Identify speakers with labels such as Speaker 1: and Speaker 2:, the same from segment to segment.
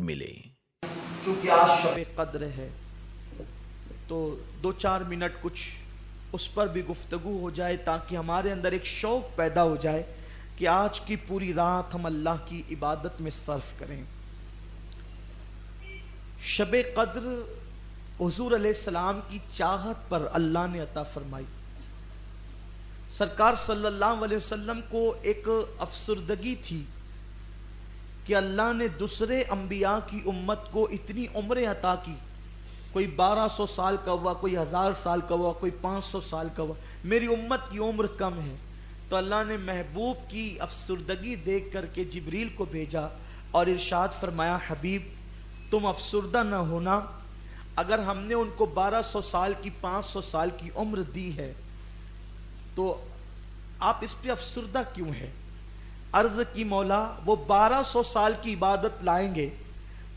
Speaker 1: ملے۔
Speaker 2: چونکہ آج شب قدر ہے تو 2-4 منٹ کچھ اس پر بھی گفتگو ہو جائے تاکہ ہمارے اندر ایک شوق پیدا ہو جائے کہ آج کی پوری رات ہم اللہ کی عبادت میں صرف کریں۔ شب قدر حضور علیہ السلام کی چاہت پر اللہ نے عطا فرمائی۔ سرکار صلی اللہ علیہ وسلم کو ایک افسردگی تھی کہ اللہ نے دوسرے انبیاء کی امت کو اتنی عمریں عطا کی، کوئی 1200 سال کا ہوا، کوئی 1000 سال کا ہوا، کوئی 500 سال کا ہوا، میری امت کی عمر کم ہے۔ تو اللہ نے محبوب کی افسردگی دیکھ کر کے جبریل کو بھیجا اور ارشاد فرمایا، حبیب تم افسردہ نہ ہونا، اگر ہم نے ان کو 1200 سال کی 500 سال کی عمر دی ہے تو آپ اس پہ افسردہ کیوں ہیں؟ عرض کی مولا وہ 1200 سال کی عبادت لائیں گے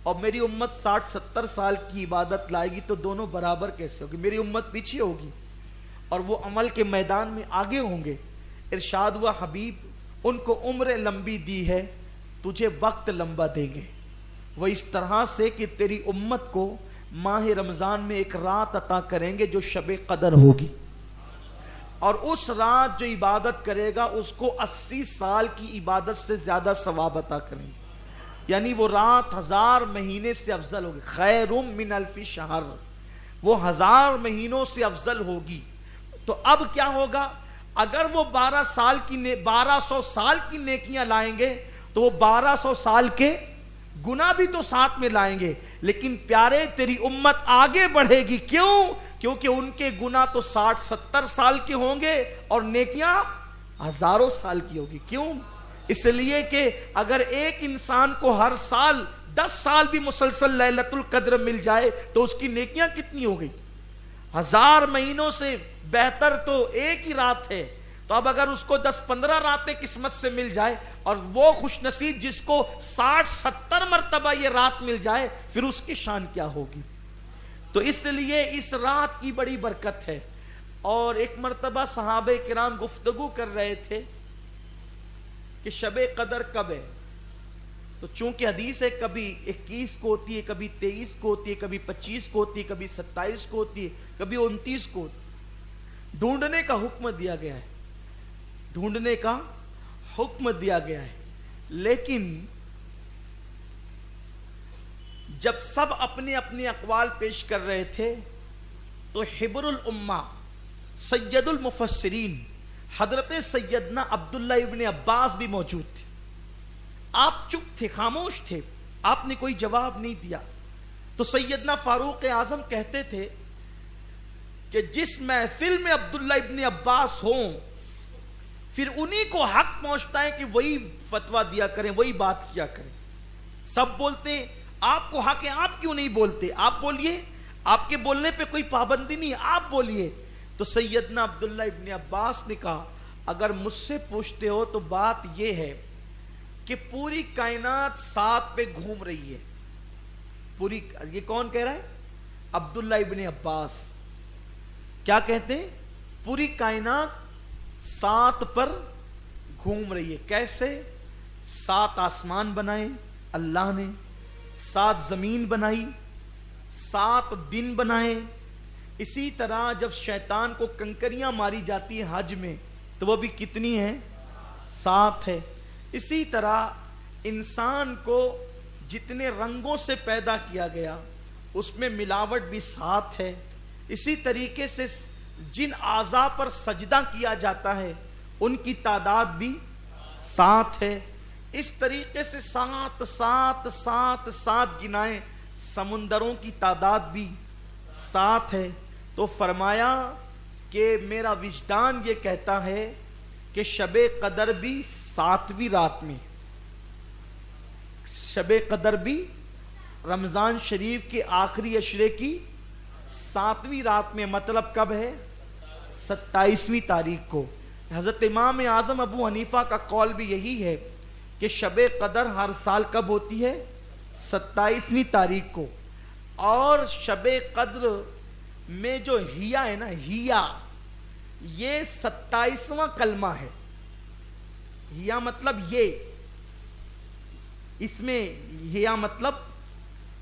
Speaker 2: اور میری امت 60-70 سال کی عبادت لائے گی تو دونوں برابر کیسے ہوگی؟ میری امت پیچھے ہوگی اور وہ عمل کے میدان میں آگے ہوں گے۔ ارشاد ہوا، حبیب ان کو عمر لمبی دی ہے، تجھے وقت لمبا دیں گے، وہ اس طرح سے کہ تیری امت کو ماہ رمضان میں ایک رات عطا کریں گے جو شب قدر ہوگی، اور اس رات جو عبادت کرے گا اس کو 80 سال کی عبادت سے زیادہ ثواب عطا کریں گے، یعنی وہ رات 1000 مہینے سے افضل ہوگی، خیر من الف شہر، وہ 1000 مہینوں سے افضل ہوگی۔ تو اب کیا ہوگا؟ اگر وہ 1200 سال کی نیکیاں لائیں گے تو وہ 1200 سال کے گناہ بھی تو ساتھ میں لائیں گے، لیکن پیارے تیری امت آگے بڑھے گی، کیوں؟ کیونکہ ان کے گناہ تو 60-70 سال کے ہوں گے اور نیکیاں ہزاروں سال کی ہوگی۔ کیوں؟ اس لیے کہ اگر ایک انسان کو ہر سال 10 سال بھی مسلسل لیلۃ القدر مل جائے تو اس کی نیکیاں کتنی ہو گئی؟ 1000 مہینوں سے بہتر تو ایک ہی رات ہے۔ تو اب اگر اس کو 10-15 راتیں قسمت سے مل جائے اور وہ خوش نصیب جس کو 60-70 مرتبہ یہ رات مل جائے، پھر اس کی شان کیا ہوگی؟ تو اس لیے اس رات کی بڑی برکت ہے۔ اور ایک مرتبہ صحابہ کرام گفتگو کر رہے تھے کہ شب قدر کب ہے، تو چونکہ حدیث ہے کبھی 21 کو ہوتی ہے، کبھی 23 کو ہوتی ہے، کبھی 25 کو ہوتی ہے، کبھی 27 کو ہوتی ہے، کبھی 29 کو ہوتی ہے۔ ڈھونڈنے کا حکم دیا گیا ہے، ڈھونڈنے کا حکم دیا گیا ہے، لیکن جب سب اپنے اپنے اقوال پیش کر رہے تھے تو حبر الامہ سید المفسرین حضرت سیدنا عبداللہ ابن عباس بھی موجود تھے۔ آپ چپ تھے، خاموش تھے، آپ نے کوئی جواب نہیں دیا۔ تو سیدنا فاروق اعظم کہتے تھے کہ جس محفل میں عبداللہ ابن عباس ہوں پھر انہی کو حق پہنچتا ہے کہ وہی فتویٰ دیا کریں، وہی بات کیا کریں۔ سب بولتے ہیں آپ کو حق ہے، آپ کیوں نہیں بولتے؟ آپ بولیے، آپ کے بولنے پہ کوئی پابندی نہیں، آپ بولیے۔ تو سیدنا عبداللہ ابن عباس نے کہا، اگر مجھ سے پوچھتے ہو تو بات یہ ہے کہ پوری کائنات ساتھ پہ گھوم رہی ہے۔ یہ کون کہہ رہا ہے؟ عبداللہ ابن عباس۔ کیا کہتے ہیں؟ پوری کائنات 7 پر گھوم رہی ہے۔ کیسے؟ 7 آسمان بنائے اللہ نے، 7 زمین بنائی، 7 دن بنائے۔ اسی طرح جب شیطان کو کنکریاں ماری جاتی ہیں حج میں تو وہ بھی کتنی ہیں؟ 7 ہے۔ اسی طرح انسان کو جتنے رنگوں سے پیدا کیا گیا اس میں ملاوٹ بھی 7 ہے۔ اسی طریقے سے جن اعضاء پر سجدہ کیا جاتا ہے ان کی تعداد بھی 7 ہے۔ اس طریقے سے 7 گنائیں، سمندروں کی تعداد بھی 7 ہے۔ تو فرمایا کہ میرا وجدان یہ کہتا ہے کہ شب قدر بھی 7ویں رات میں، شب قدر بھی رمضان شریف کے آخری عشرے کی 7ویں رات میں، مطلب کب ہے؟ 27ویں تاریخ کو۔ حضرت امام اعظم ابو حنیفہ کا قول بھی یہی ہے کہ شب قدر ہر سال کب ہوتی ہے؟ 27ویں تاریخ کو۔ اور شب قدر میں جو ہیا ہے نا، ہیا یہ 27واں کلمہ ہے۔ ہیا مطلب یہ، اس میں ہیا مطلب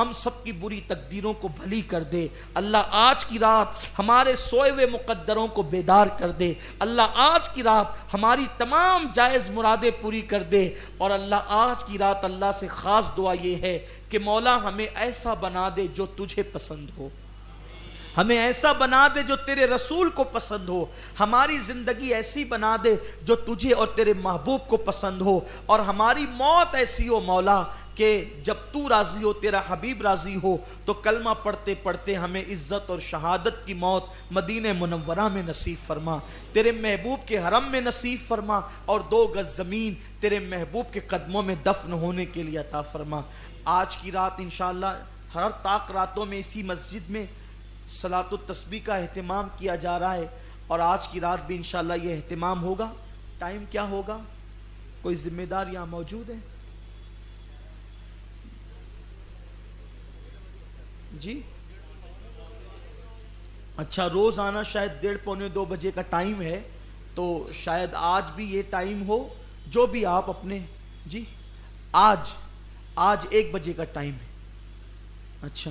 Speaker 2: ہم سب کی بری تقدیروں کو بھلی کر دے۔ اللہ آج کی رات ہمارے سوئے ہوئے مقدروں کو بیدار کر دے۔ اللہ آج کی رات ہماری تمام جائز مرادیں پوری کر دے۔ اور اللہ آج کی رات اللہ سے خاص دعا یہ ہے کہ مولا ہمیں ایسا بنا دے جو تجھے پسند ہو، ہمیں ایسا بنا دے جو تیرے رسول کو پسند ہو، ہماری زندگی ایسی بنا دے جو تجھے اور تیرے محبوب کو پسند ہو، اور ہماری موت ایسی ہو مولا کہ جب تو راضی ہو، تیرا حبیب راضی ہو، تو کلمہ پڑھتے پڑھتے ہمیں عزت اور شہادت کی موت مدینہ منورہ میں نصیب فرما، تیرے محبوب کے حرم میں نصیب فرما، اور 2 گز زمین تیرے محبوب کے قدموں میں دفن ہونے کے لیے عطا فرما۔ آج کی رات انشاءاللہ ہر طاق راتوں میں اسی مسجد میں صلاۃ التسبیح کا اہتمام کیا جا رہا ہے، اور آج کی رات بھی انشاءاللہ یہ اہتمام ہوگا۔ ٹائم کیا ہوگا؟ کوئی ذمہ دار یہاں موجود ہے؟ جی اچھا، روز آنا شاید 1:30 پونے 2 بجے کا ٹائم ہے، تو شاید آج بھی یہ ٹائم ہو، جو بھی آپ اپنے جی آج 1 بجے کا ٹائم ہے۔ اچھا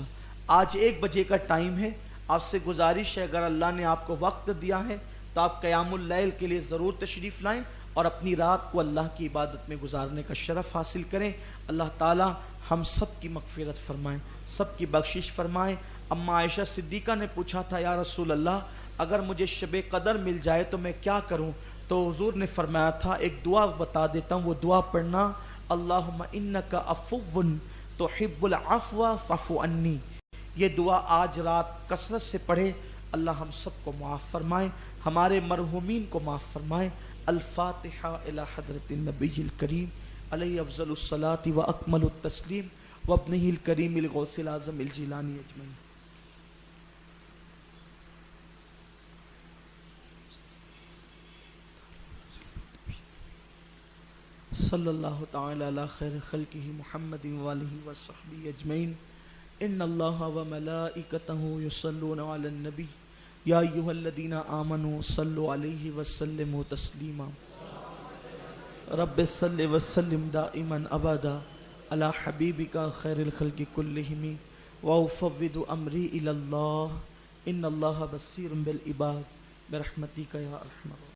Speaker 2: آج 1 بجے کا ٹائم ہے۔ آپ سے گزارش ہے اگر اللہ نے آپ کو وقت دیا ہے تو آپ قیام اللیل کے لیے ضرور تشریف لائیں اور اپنی رات کو اللہ کی عبادت میں گزارنے کا شرف حاصل کریں۔ اللہ تعالی ہم سب کی مغفرت فرمائیں، سب کی بخشش فرمائیں۔ اما عائشہ صدیقہ نے پوچھا تھا یا رسول اللہ اگر مجھے شب قدر مل جائے تو میں کیا کروں؟ تو حضور نے فرمایا تھا ایک دعا بتا دیتا ہوں، وہ دعا پڑھنا، اللہم انک عفو تحب العفو فاعف عنی۔ یہ دعا آج رات کثرت سے پڑھے، اللہ ہم سب کو معاف فرمائیں، ہمارے مرحومین کو معاف فرمائیں۔ الفاتحہ الی حضرت النبی الکریم علیہ افضل الصلاۃ و اکمل التسلیم و ابنہ الکریم الغوث الاعظم الجیلانی اجمعین۔ صلی اللہ تعالی علی خیر خلقہ محمد وآلہ وصحبہ اجمعین۔ ان اللہ وملائکتہ یصلون علی النبی یا ایھا الذین آمنوا صلوا علیہ وسلموا تسلیما۔ رب صل وسلم دائما ابدا علی حبیبک خیر الخلق کلہم وافوض امری الی اللہ ان اللہ بصیر بالعباد برحمتک یا ارحم الراحمین۔